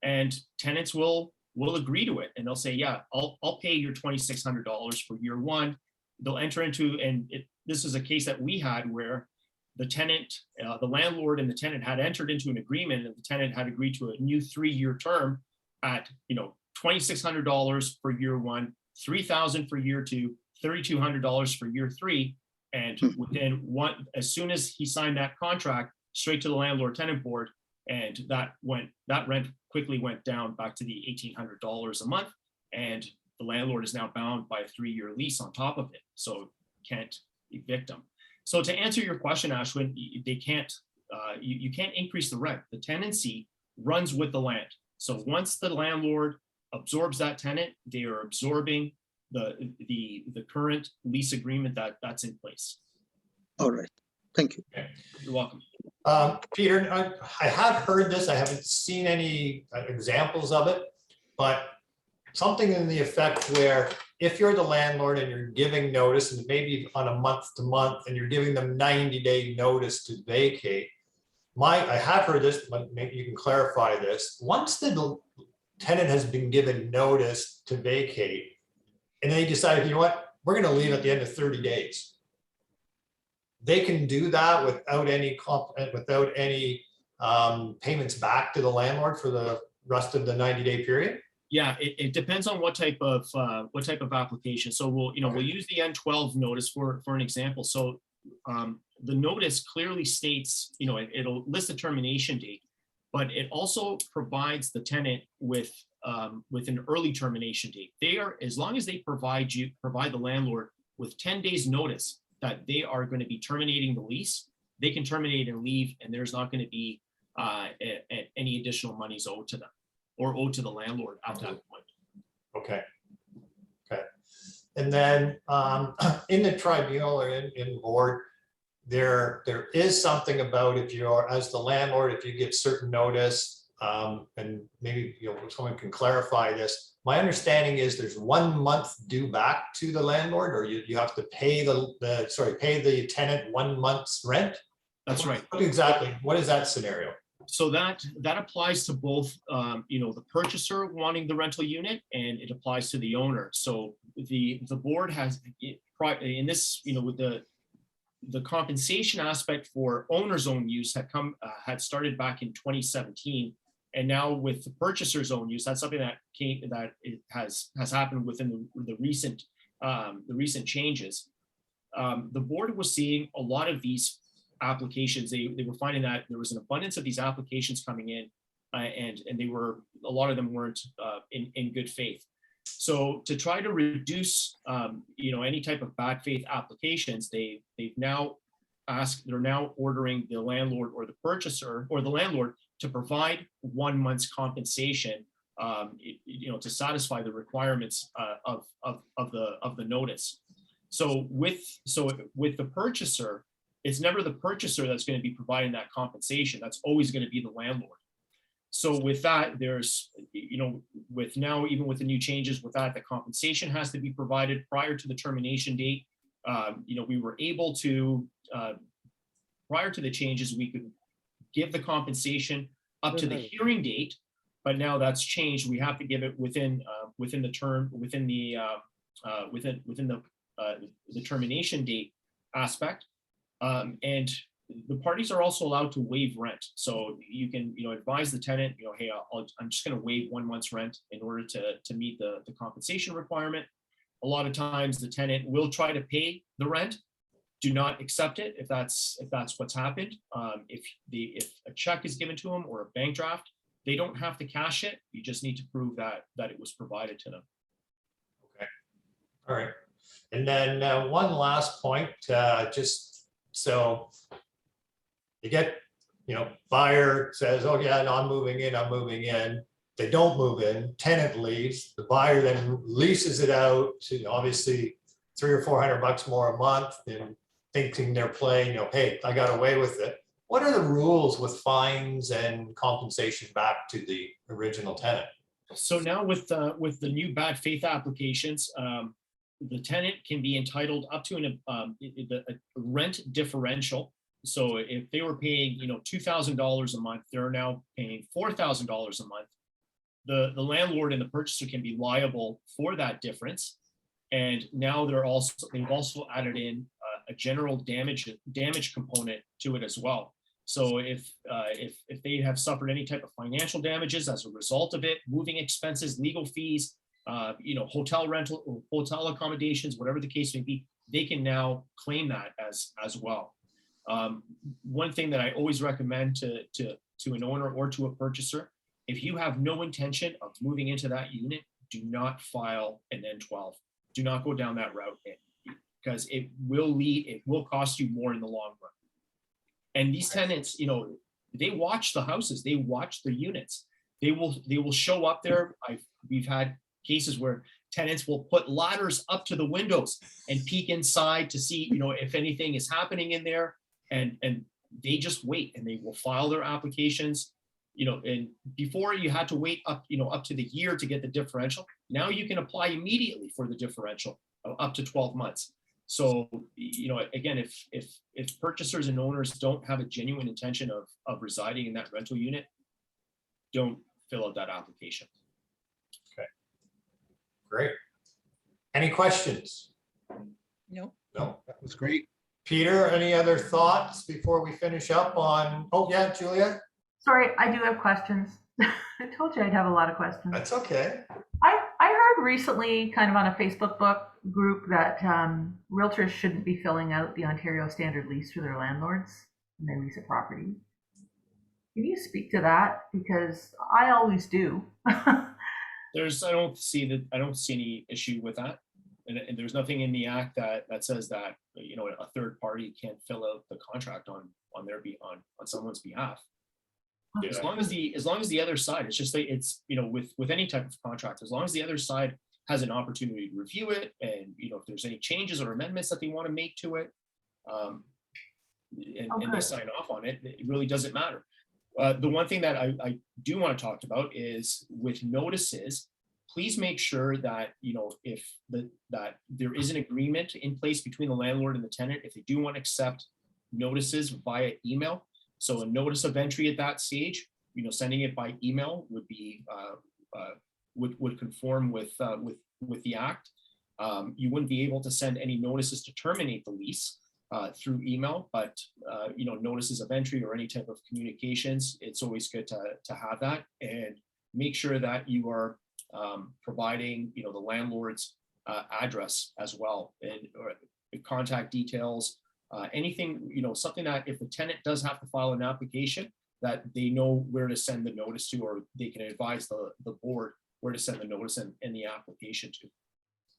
and tenants will agree to it, and they'll say, yeah, I'll pay your $2,600 for year one. They'll enter into, and this is a case that we had where the tenant, the landlord and the tenant had entered into an agreement, and the tenant had agreed to a new 3-year term at $2,600 for year one, $3,000 for year two, $3,200 for year three. And within as soon as he signed that contract, straight to the landlord tenant board, and that rent quickly went down back to the $1,800 a month. And the landlord is now bound by a 3-year lease on top of it. So can't evict them. So to answer your question, Ashwin, they can't, you can't increase the rent. The tenancy runs with the land. So once the landlord absorbs that tenant, they are absorbing the current lease agreement that's in place. All right, thank you. Okay. You're welcome. Peter, I have heard this. I haven't seen any examples of it, but something in the effect where if you're the landlord and you're giving notice, and maybe on a month to month, and you're giving them 90-day notice to vacate, I have heard this, but maybe you can clarify this. Once the tenant has been given notice to vacate, and they decide, you know what, we're going to leave at the end of 30 days. They can do that without any payments back to the landlord for the rest of the 90-day period. Yeah, it depends on what type of application. So we'll use the N12 notice for an example. So the notice clearly states, it'll list the termination date, but it also provides the tenant with an early termination date. As long as they provide the landlord with 10 days notice that they are going to be terminating the lease, they can terminate and leave, and there's not going to be any additional monies owed to them or owed to the landlord at that point. Okay. Okay. And then in the tribunal or in board, there is something about if you're, as the landlord, if you give certain notice, and maybe someone can clarify this. My understanding is there's 1 month due back to the landlord, or you have to pay pay the tenant 1 month's rent. That's right. Exactly. What is that scenario? So that applies to both, the purchaser wanting the rental unit, and it applies to the owner. So the board has in this, with the compensation aspect for owner's own use had started back in 2017, and now with the purchaser's own use, that's something that it has happened within the recent changes. The board was seeing a lot of these applications. They were finding that there was an abundance of these applications coming in, and a lot of them weren't in good faith. So to try to reduce any type of bad faith applications, they're now ordering the landlord or the purchaser or the landlord to provide 1 month's compensation to satisfy the requirements of the notice. So with the purchaser, it's never the purchaser that's going to be providing that compensation. That's always going to be the landlord. So with that, there's, with now, even with the new changes with that, the compensation has to be provided prior to the termination date. We were able to, prior to the changes, we could give the compensation up to the hearing date, but now that's changed. We have to give it within the term, within the termination date aspect. And the parties are also allowed to waive rent. So you can, advise the tenant, hey, I'm just going to waive 1 month's rent in order to meet the compensation requirement. A lot of times the tenant will try to pay the rent. Do not accept it if that's what's happened. If a check is given to them or a bank draft, they don't have to cash it. You just need to prove that it was provided to them. Okay. All right. And then one last point, so you get, buyer says, oh yeah, no, I'm moving in. They don't move in, tenant leaves, the buyer then leases it out to obviously $300 or $400 more a month, and thinking they're playing, hey, I got away with it. What are the rules with fines and compensation back to the original tenant? So now with the new bad faith applications, the tenant can be entitled up to a rent differential. So if they were paying, $2,000 a month, they're now paying $4,000 a month. The landlord and the purchaser can be liable for that difference. And now they've also added in a general damage component to it as well. So if they have suffered any type of financial damages as a result of it, moving expenses, legal fees, hotel rental or hotel accommodations, whatever the case may be, they can now claim that as well. One thing that I always recommend to an owner or to a purchaser, if you have no intention of moving into that unit, do not file an N12. Do not go down that route, because it will cost you more in the long run. And these tenants, they watch the houses, they watch the units. They will show up there. We've had cases where tenants will put ladders up to the windows and peek inside to see, if anything is happening in there, and they just wait, and they will file their applications. And before you had to wait up to the year to get the differential. Now you can apply immediately for the differential up to 12 months. So, again, if purchasers and owners don't have a genuine intention of residing in that rental unit, don't fill out that application. Okay, great. Any questions? No. No. That was great. Peter, any other thoughts before we finish up on, oh yeah, Julia? Sorry, I do have questions. I told you I'd have a lot of questions. That's okay. I heard recently, kind of on a Facebook group, that realtors shouldn't be filling out the Ontario Standard Lease for their landlords when they lease a property. Can you speak to that? Because I always do. I don't see any issue with that. And there's nothing in the act that says that, a third party can't fill out the contract on on someone's behalf. Yeah. As long as the other side, it's just that it's, with any type of contract, as long as the other side has an opportunity to review it, and if there's any changes or amendments that they want to make to it, and they sign off on it, it really doesn't matter. The one thing that I do want to talk about is with notices, please make sure that, that there is an agreement in place between the landlord and the tenant if they do want to accept notices via email. So a notice of entry at that stage, sending it by email would be would conform with the act. You wouldn't be able to send any notices to terminate the lease through email, but notices of entry or any type of communications, it's always good to have that, and make sure that you are providing the landlord's address as well, and or contact details, anything, something that if the tenant does have to file an application, that they know where to send the notice to, or they can advise the board where to send the notice and the application to.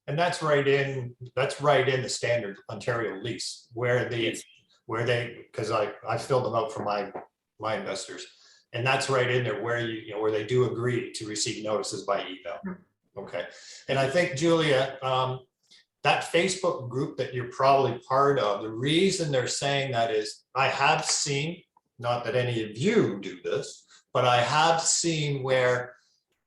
And that's right in the standard Ontario lease where Yes. because I filled them out for my investors. And that's right in there where where they do agree to receive notices by email. Okay. And I think, Julia, that Facebook group that you're probably part of, the reason they're saying that is I have seen, not that any of you do this, but I have seen where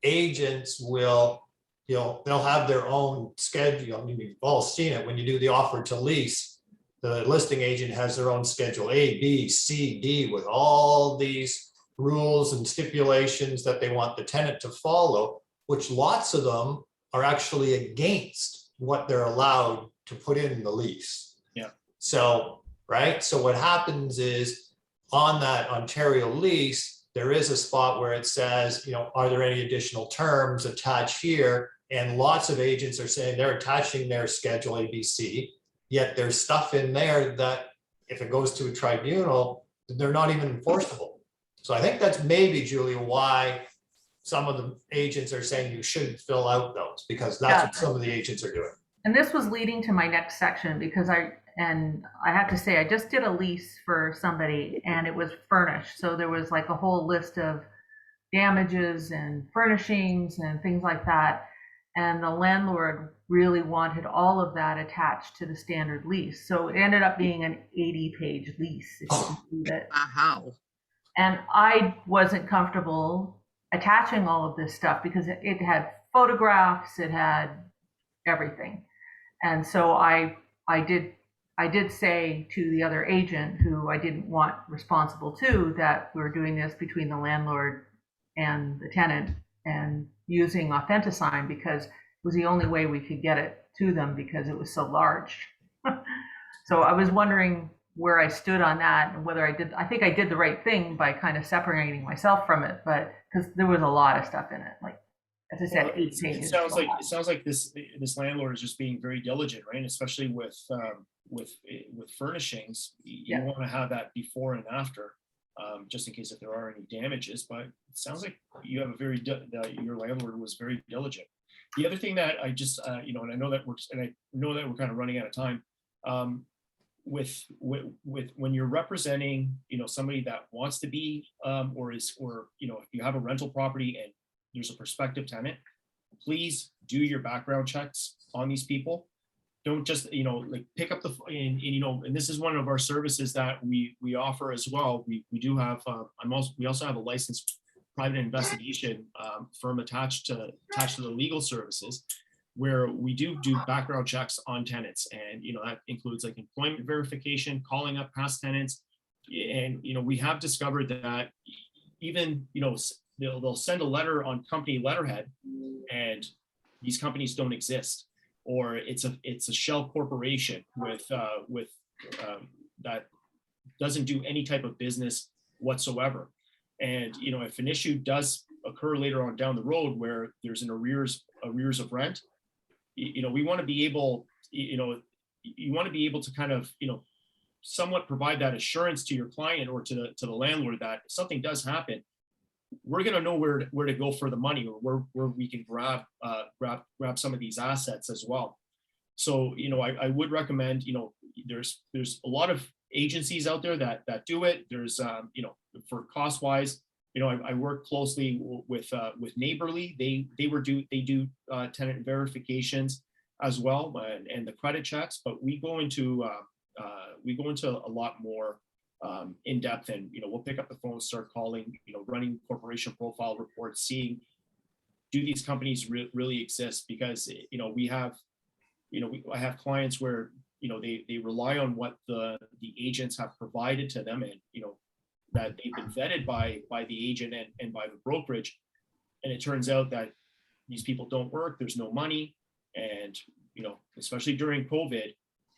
agents will, they'll have their own schedule. I mean, you've all seen it when you do the offer to lease. The listing agent has their own schedule A, B, C, D with all these rules and stipulations that they want the tenant to follow, which lots of them are actually against what they're allowed to put in the lease. Yeah. So, right. So what happens is on that Ontario lease, there is a spot where it says, are there any additional terms attached here? And lots of agents are saying they're attaching their schedule ABC, yet there's stuff in there that if it goes to a tribunal, they're not even enforceable. So I think that's maybe, Julia, why some of the agents are saying you shouldn't fill out those, because that's what some of the agents are doing. And this was leading to my next section, because I have to say, I just did a lease for somebody and it was furnished. So there was like a whole list of damages and furnishings and things like that. And the landlord really wanted all of that attached to the standard lease. So it ended up being an 80-page lease, if you can believe it. Wow. And I wasn't comfortable attaching all of this stuff because it had photographs, it had everything. And so I did say to the other agent, who I didn't want responsible too, that we're doing this between the landlord and the tenant and using Authentisign because it was the only way we could get it to them because it was so large. So I was wondering where I stood on that and whether I think I did the right thing by kind of separating myself from it, but because there was a lot of stuff in it, like, as I said, 8 pages. It sounds like this landlord is just being very diligent, right? And especially with furnishings, you want to have that before and after, just in case if there are any damages. But it sounds like you have your landlord was very diligent. The other thing that I just and I know that we're kind of running out of time. With when you're representing somebody that wants to be or if you have a rental property and there's a prospective tenant, please do your background checks on these people. Don't just like pick up the and this is one of our services that we offer as well. We do have we also have a licensed private investigation firm attached to the legal services, where we do background checks on tenants, and that includes like employment verification, calling up past tenants, and we have discovered that even they'll send a letter on company letterhead, and these companies don't exist, or it's a shell corporation with that doesn't do any type of business whatsoever. And if an issue does occur later on down the road where there's an arrears of rent, we want to be able, you want to be able to kind of, somewhat provide that assurance to your client or to the landlord that if something does happen, we're going to know where to go for the money, or where we can grab some of these assets as well. So, I would recommend, there's a lot of agencies out there that do it. There's, for cost wise, I work closely with Neighborly. They do tenant verifications as well, and the credit checks, but we go into a lot more in depth, and we'll pick up the phone, start calling, running corporation profile reports, seeing, do these companies really exist? Because I have clients where they rely on what the agents have provided to them, and that they've been vetted by the agent and by the brokerage, and it turns out that these people don't work, there's no money, and especially during COVID,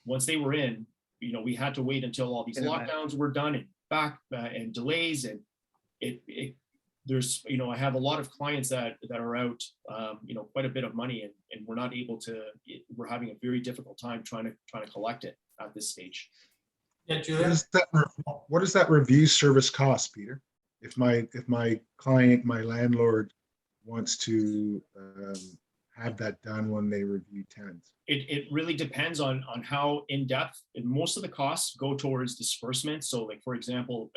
once they were in, we had to wait until all these lockdowns were done and back and delays, and there's I have a lot of clients that are out quite a bit of money, and we're not able to, we're having a very difficult time trying to collect it at this stage. Yeah, What Julia. does that review service cost, Peter? If my client, my landlord wants to have that done when they review tenants? It really depends on how in depth, and most of the costs go towards disbursement. So like, for example,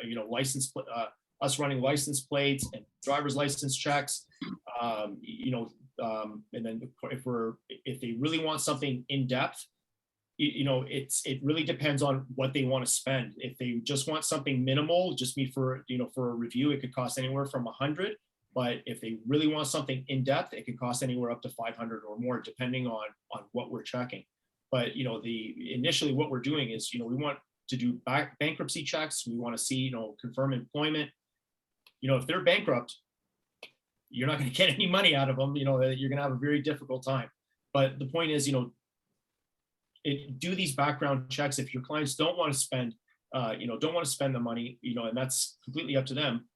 us running license plates and driver's license checks, and then if they really want something in depth, it really depends on what they want to spend. If they just want something minimal, just for a review, it could cost anywhere from $100. But if they really want something in depth, it could cost anywhere up to $500 or more, depending on what we're checking. But initially what we're doing is we want to do bankruptcy checks. We want to see confirm employment. If they're bankrupt, you're not going to get any money out of them. You're going to have a very difficult time. But the point is, do these background checks. If your clients don't want to spend the money, and that's completely up to them,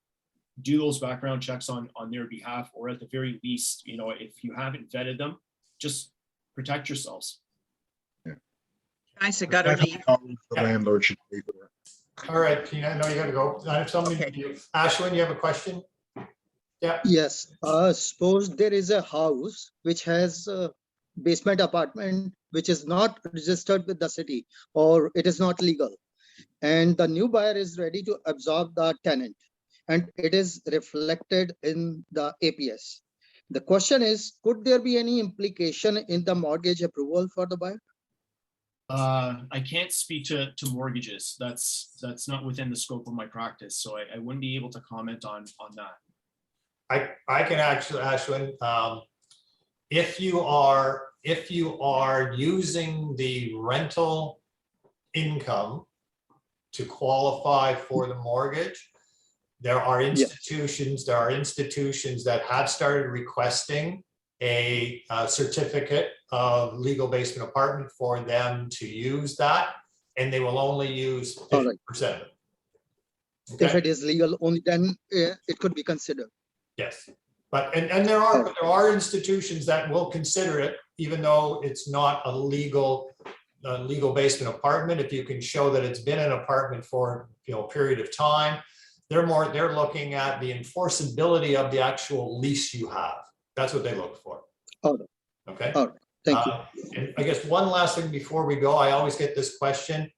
do those background checks on their behalf, or at the very least, if you haven't vetted them, just protect yourselves. Yeah. Guys, I gotta leave. The landlord should pay for it. All right, Tina, I know you gotta go. I have somebody, Okay. Ashwin, you have a question? Yeah. Yes, suppose there is a house which has a basement apartment which is not registered with the city, or it is not legal, and the new buyer is ready to absorb the tenant, and it is reflected in the APS. The question is, could there be any implication in the mortgage approval for the buyer? I can't speak to mortgages. That's not within the scope of my practice, so I wouldn't be able to comment on that. I can actually, Ashwin, if you are using the rental income to qualify for the mortgage, there are institutions that have started requesting a certificate of legal basement apartment for them to use that, and they will only use 50% of it. If Okay? it is legal only, then it could be considered. Yes, but there are institutions that will consider it, even though it's not a legal basement apartment. If you can show that it's been an apartment for a period of time, they're looking at the enforceability of the actual lease you have. That's what they look for. All right. Okay. All right. Thank you. And I guess one last thing before we go, I always get this question,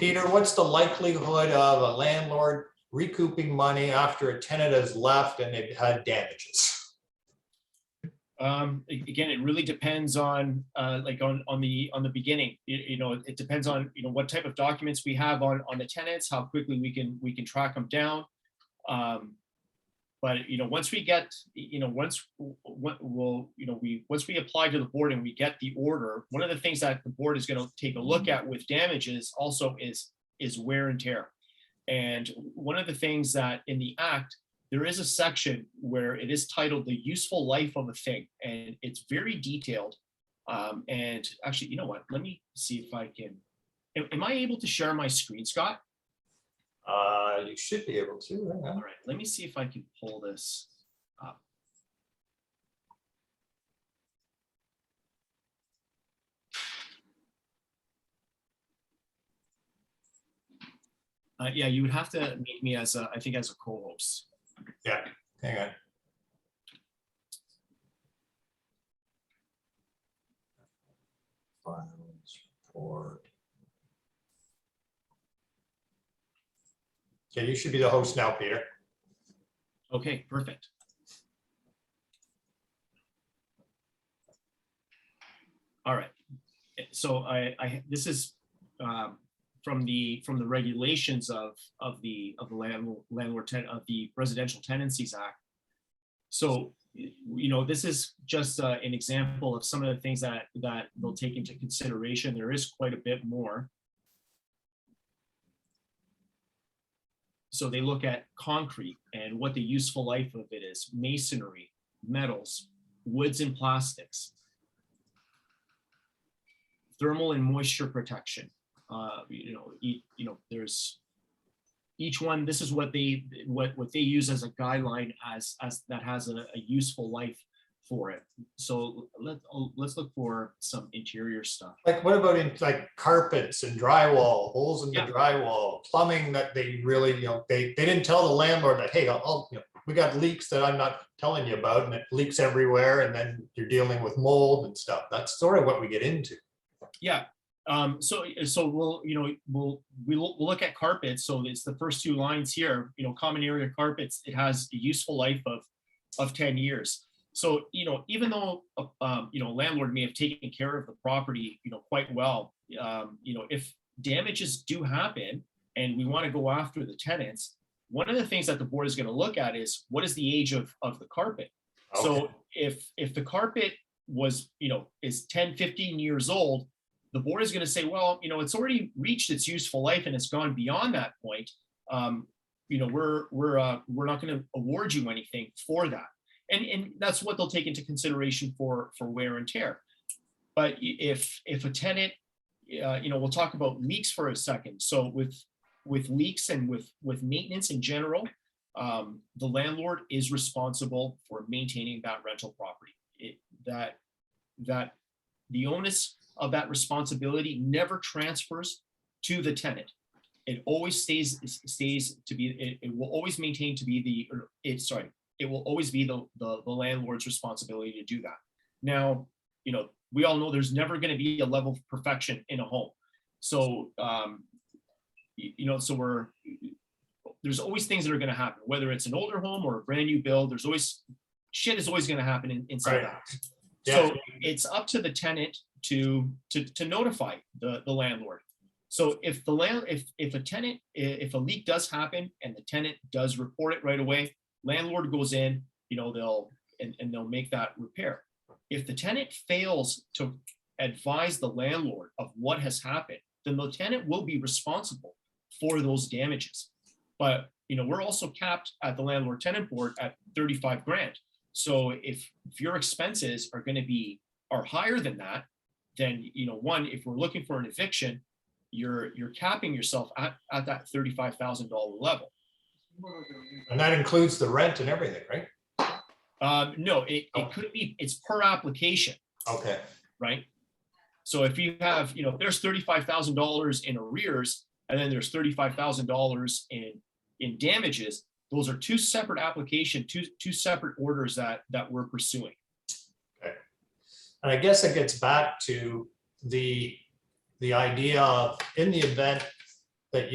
Peter, what's the likelihood of a landlord recouping money after a tenant has left and they've had damages? Again, it really depends on on the beginning. It depends on what type of documents we have on the tenants, how quickly we can track them down. But once we get once we apply to the board and we get the order, one of the things that the board is going to take a look at with damages also is wear and tear. And one of the things that in the Act, there is a section where it is titled the useful life of a thing, and it's very detailed. And actually, you know what? Let me see if I can. Am I able to share my screen, Scott? You should be able to. Hang on. All right, let me see if I can pull this up. Yeah, you would have to make me as I think as a co-host. Yeah, hang on. Files, report. Okay, you should be the host now, Peter. Okay, perfect. All right. So this is from the regulations of the Residential Tenancies Act. So, you know, this is just an example of some of the things that they'll take into consideration. There is quite a bit more. So they look at concrete and what the useful life of it is, masonry, metals, woods and plastics, thermal and moisture protection. There's each one. This is what they use as a guideline as that has a useful life for it. So let's look for some interior stuff. Like what about in like carpets and drywall, holes in the Yeah. drywall, plumbing that they really, they didn't tell the landlord that, hey, we got leaks that I'm not telling you about, and it leaks everywhere, and then you're dealing with mold and stuff. That's sort of what we get into. Yeah. So we'll look at carpets. So it's the first two lines here, common area carpets. It has a useful life of 10 years. So, even though, landlord may have taken care of the property, quite well, if damages do happen and we want to go after the tenants, one of the things that the board is going to look at is what is the age of the carpet. Okay. So if the carpet was, is 10, 15 years old, the board is going to say, well, it's already reached its useful life and it's gone beyond that point. We're not going to award you anything for that. And that's what they'll take into consideration for wear and tear. But if a tenant, we'll talk about leaks for a second. So with leaks and with maintenance in general, the landlord is responsible for maintaining that rental property. That the onus of that responsibility never transfers to the tenant. It always stays to be. It will always maintain to be it will always be the landlord's responsibility to do that. Now, we all know there's never going to be a level of perfection in a home. So, there's always things that are going to happen, whether it's an older home or a brand new build. There's always shit is always going to happen inside the house. Yeah. So it's up to the tenant to notify the landlord. So if a leak does happen and the tenant does report it right away, landlord goes in, they'll make that repair. If the tenant fails to advise the landlord of what has happened, then the tenant will be responsible for those damages. But we're also capped at the landlord tenant board at 35 grand. So if your expenses are higher than that, then if we're looking for an eviction, you're capping yourself at that $35,000 level. And that includes the rent and everything, right? No, it could be, it's per application. Okay. Right? So if you have, if there's $35,000 in arrears, and then there's $35,000 in damages, those are two separate applications, two separate orders that we're pursuing. Okay. And I guess it gets back to the idea of, in the event that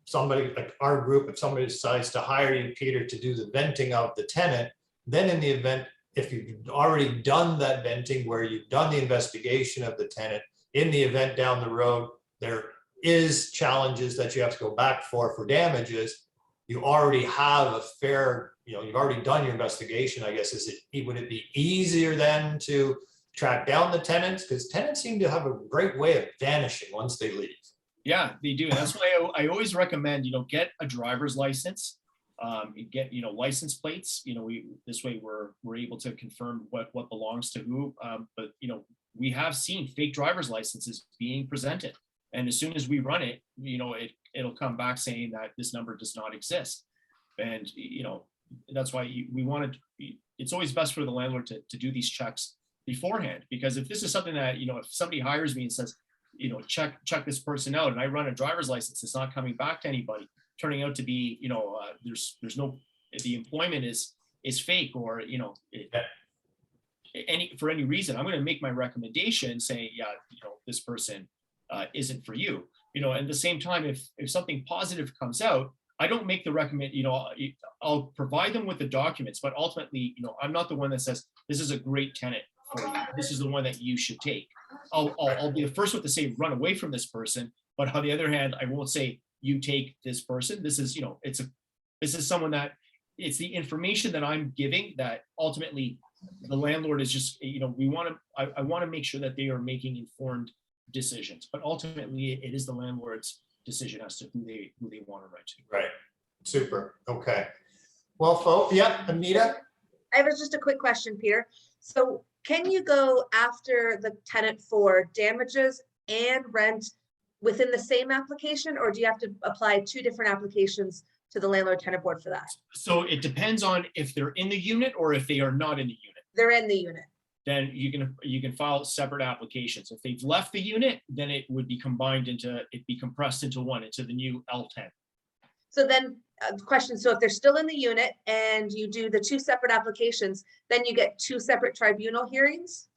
somebody like our group, if somebody decides to hire you, Peter, to do the venting of the tenant, then in the event, if you've already done that venting where you've done the investigation of the tenant, in the event down the road, there is challenges that you have to go back for damages, you already have a fair, you've already done your investigation, I guess. Would it be easier then to track down the tenants? Because tenants seem to have a great way of vanishing once they leave. Yeah, they do. That's why I always recommend, get a driver's license, get, license plates, this way we're able to confirm what belongs to who. But, we have seen fake driver's licenses being presented. And as soon as we run it, it'll come back saying that this number does not exist. And, that's why we wanted, it's always best for the landlord to do these checks beforehand, because if this is something that, if somebody hires me and says, check this person out, and I run a driver's license, it's not coming back to anybody, turning out to be, there's no, the employment is fake, or, for any reason, I'm going to make my recommendation saying, yeah, this person isn't for you. And at the same time, if something positive comes out, I don't make the recommend, I'll provide them with the documents, but ultimately, I'm not the one that says, this is a great tenant for you. This is the one that you should take. I'll be the first one to say, run away from this person. But on the other hand, I won't say, you take this person. This is, this is someone that, it's the information that I'm giving that ultimately the landlord is just, I want to make sure that they are making informed decisions, but ultimately it is the landlord's decision as to who they want to rent to. Right. Super. Okay. Well, folks, yeah, Anita? I have just a quick question, Peter. So can you go after the tenant for damages and rent within the same application, or do you have to apply 2 different applications to the landlord tenant board for that? So it depends on if they're in the unit or if they are not in the unit. They're in the unit. Then you can file separate applications. If they've left the unit, then it would be combined into, it'd be compressed into one, into the new L10. So then question, so if they're still in the unit and you do the 2 separate applications, then you get 2 separate tribunal hearings?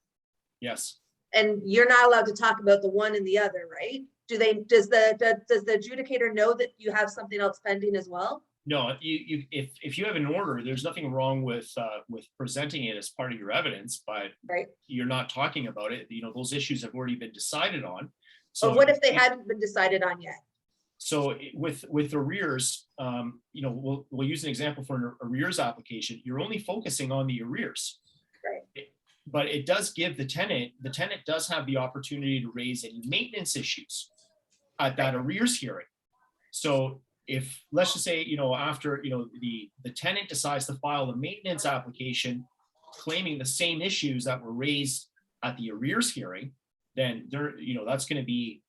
Yes. And you're not allowed to talk about the one and the other, right? Does the adjudicator know that you have something else pending as well? No, if you have an order, there's nothing wrong with presenting it as part of your evidence, but Right. you're not talking about it. Those issues have already been decided on. So what if they hadn't been decided on yet? So with arrears, we'll use an example for an arrears application. You're only focusing on the arrears. Right. But it does give the tenant does have the opportunity to raise any maintenance issues at that arrears hearing. So if, let's just say, after, the tenant decides to file a maintenance application claiming the same issues that were raised at the arrears hearing, then that's going to be,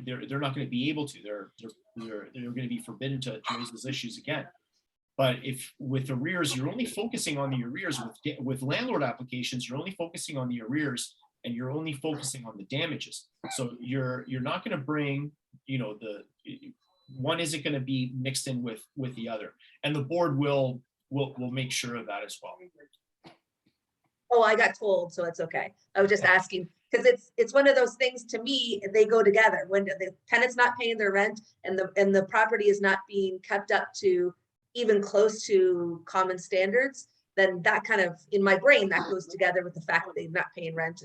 they're not going to be able to, they're going to be forbidden to raise those issues again. But if with arrears, you're only focusing on the arrears. With landlord applications, you're only focusing on the arrears and you're only focusing on the damages. So you're not going to bring, one isn't going to be mixed in with the other, and the board will make sure of that as well. Oh, I got told, so it's okay. I was just asking because it's one of those things, to me, they go together. When the tenant's not paying their rent and the property is not being kept up to even close to common standards, then that kind of, in my brain, that goes together with the fact that they're not paying rent.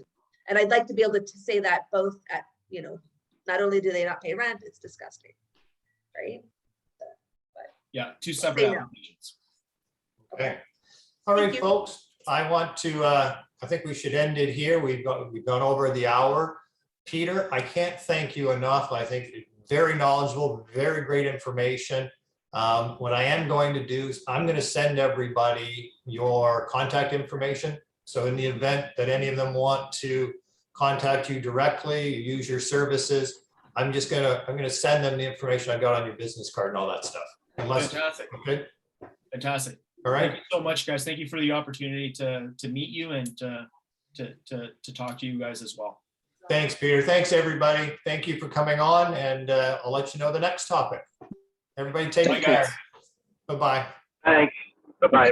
And I'd like to be able to say that both at, not only do they not pay rent, it's disgusting, right? Yeah, 2 separate applications. Okay. All right, Thank you. folks, I want to, I think we should end it here. We've gone over the hour. Peter, I can't thank you enough. I think very knowledgeable, very great information. What I am going to do is I'm going to send everybody your contact information. So in the event that any of them want to contact you directly, use your services, I'm going to send them the information I got on your business card and all that stuff. Fantastic. Okay. Fantastic. All right. Thank you so much, guys. Thank you for the opportunity to meet you and to talk to you guys as well. Thanks, Peter. Thanks, everybody. Thank you for coming on, and I'll let you know the next topic. Everybody take care. Bye-bye. Thanks. Bye-bye.